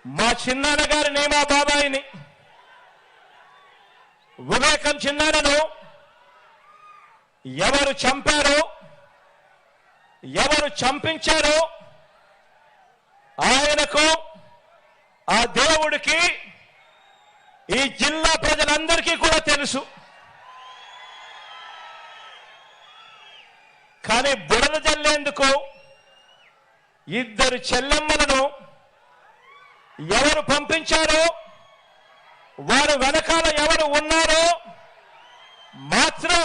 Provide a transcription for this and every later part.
మా చిన్నాన్న గారిని, మా బాబాయిని, వివేకం చిన్నాన్నను ఎవరు చంపారో, ఎవరు చంపించారో ఆయనకు, ఆ దేవుడికి, ఈ జిల్లా ప్రజలందరికీ కూడా తెలుసు. కానీ బురద జల్లేందుకు ఇద్దరు చెల్లెమ్మలను ఎవరు పంపించారో, వారు వెనకాల ఎవరు ఉన్నారో మాత్రం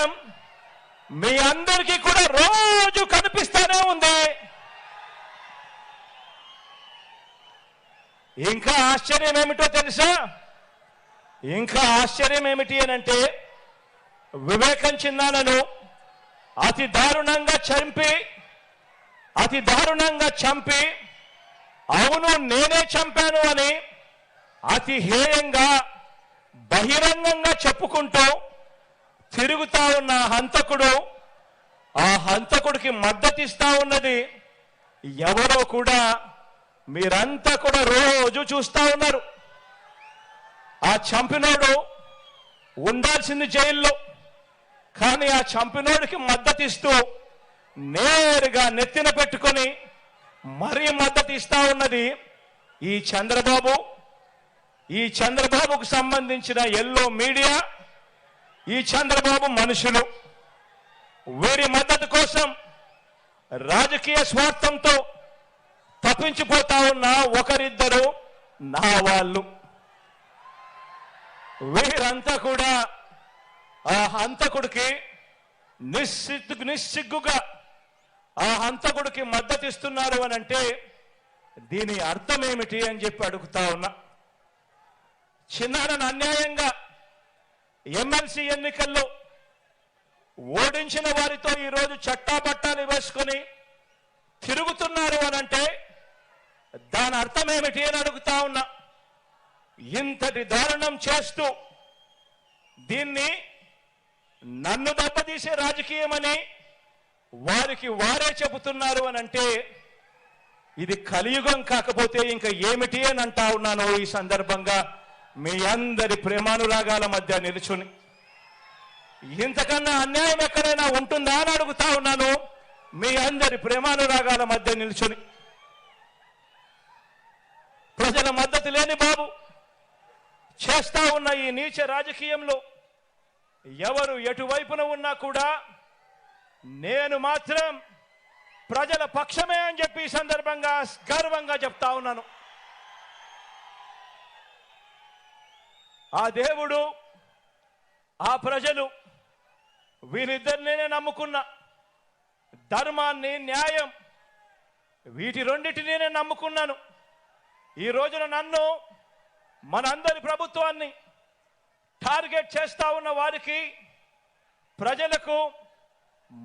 మీ అందరికీ కూడా రోజు కనిపిస్తూనే ఉంది. ఇంకా ఆశ్చర్యం ఏమిటో తెలుసా? ఇంకా ఆశ్చర్యం ఏమిటి అనంటే, వివేకం చిన్నాన్నను అతి దారుణంగా చంపి అవును నేనే చంపాను అని అతి హేయంగా బహిరంగంగా చెప్పుకుంటూ తిరుగుతా ఉన్న హంతకుడు, ఆ హంతకుడికి మద్దతిస్తా ఉన్నది ఎవరో కూడా మీరంతా కూడా రోజు చూస్తా ఉన్నారు. ఆ చంపినోడు ఉండాల్సింది జైల్లో, కానీ ఆ చంపినోడికి మద్దతిస్తూ నేరుగా నెత్తిన పెట్టుకొని మరీ మద్దతు ఇస్తా ఉన్నది ఈ చంద్రబాబు, ఈ చంద్రబాబుకు సంబంధించిన ఎల్లో మీడియా, ఈ చంద్రబాబు మనుషులు. వీరి మద్దతు కోసం రాజకీయ స్వార్థంతో తప్పించిపోతా ఉన్న ఒకరిద్దరు నా వాళ్ళు. వీరంతా కూడా ఆ హంతకుడికి నిస్సిగ్గుగా ఆ హంతకుడికి మద్దతు ఇస్తున్నారు అని అంటే దీని అర్థం ఏమిటి అని చెప్పి అడుగుతా ఉన్నా. చిన్నాన్నను అన్యాయంగా ఎమ్మెల్సీ ఎన్నికల్లో ఓడించిన వారితో ఈరోజు చట్టాపట్టాలు వేసుకొని తిరుగుతున్నారు అనంటే దాని అర్థం ఏమిటి అని అడుగుతా ఉన్నా. ఇంతటి దారుణం చేస్తూ దీన్ని నన్ను దెబ్బతీసే రాజకీయమని వారికి వారే చెబుతున్నారు అనంటే ఇది కలియుగం కాకపోతే ఇంకా ఏమిటి అని అంటా ఉన్నాను. ఈ సందర్భంగా మీ అందరి ప్రేమానురాగాల మధ్య నిలుచుని ఇంతకన్నా అన్యాయం ఎక్కడైనా ఉంటుందా అని అడుగుతా ఉన్నాను. మీ అందరి ప్రేమానురాగాల మధ్య నిలుచుని ప్రజల మద్దతు లేని బాబు చేస్తా ఉన్న ఈ నీచ రాజకీయంలో ఎవరు ఎటువైపున ఉన్నా కూడా నేను మాత్రం ప్రజల పక్షమే అని చెప్పి ఈ సందర్భంగా గర్వంగా చెప్తా ఉన్నాను. ఆ దేవుడు, ఆ ప్రజలు వీరిద్దరినే నమ్ముకున్నా. ధర్మాన్ని, న్యాయం వీటి రెండింటినీ నేను నమ్ముకున్నాను. ఈ రోజున నన్ను, మనందరి ప్రభుత్వాన్ని టార్గెట్ చేస్తా ఉన్న వారికి, ప్రజలకు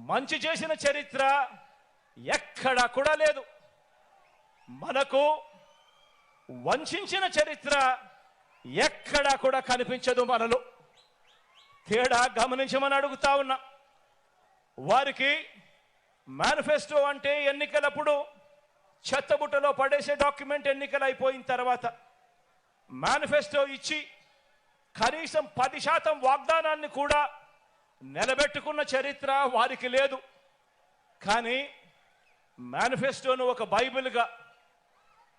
మంచి చేసిన చరిత్ర ఎక్కడా కూడా లేదు. మనకు వంచిన చరిత్ర ఎక్కడా కూడా కనిపించదు. మనలో తేడా గమనించమని అడుగుతా ఉన్నా. వారికి మేనిఫెస్టో అంటే ఎన్నికలప్పుడు చెత్తబుట్టలో పడేసే డాక్యుమెంట్. ఎన్నికలు అయిపోయిన తర్వాత మేనిఫెస్టో ఇచ్చి కనీసం 10% వాగ్దానాన్ని కూడా నిలబెట్టుకున్న చరిత్ర వారికి లేదు. కానీ మేనిఫెస్టోను ఒక బైబిల్గా,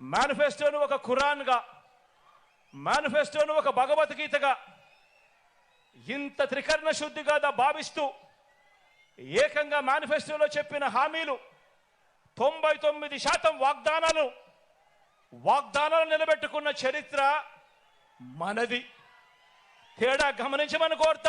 మేనిఫెస్టోను ఒక ఖురాన్గా, మేనిఫెస్టోను ఒక భగవద్గీతగా ఇంత త్రికరణ శుద్ధిగా భావిస్తూ ఏకంగా మేనిఫెస్టోలో చెప్పిన హామీలు 99% వాగ్దానాలు నిలబెట్టుకున్న చరిత్ర మనది. తేడా గమనించమని కోరుతా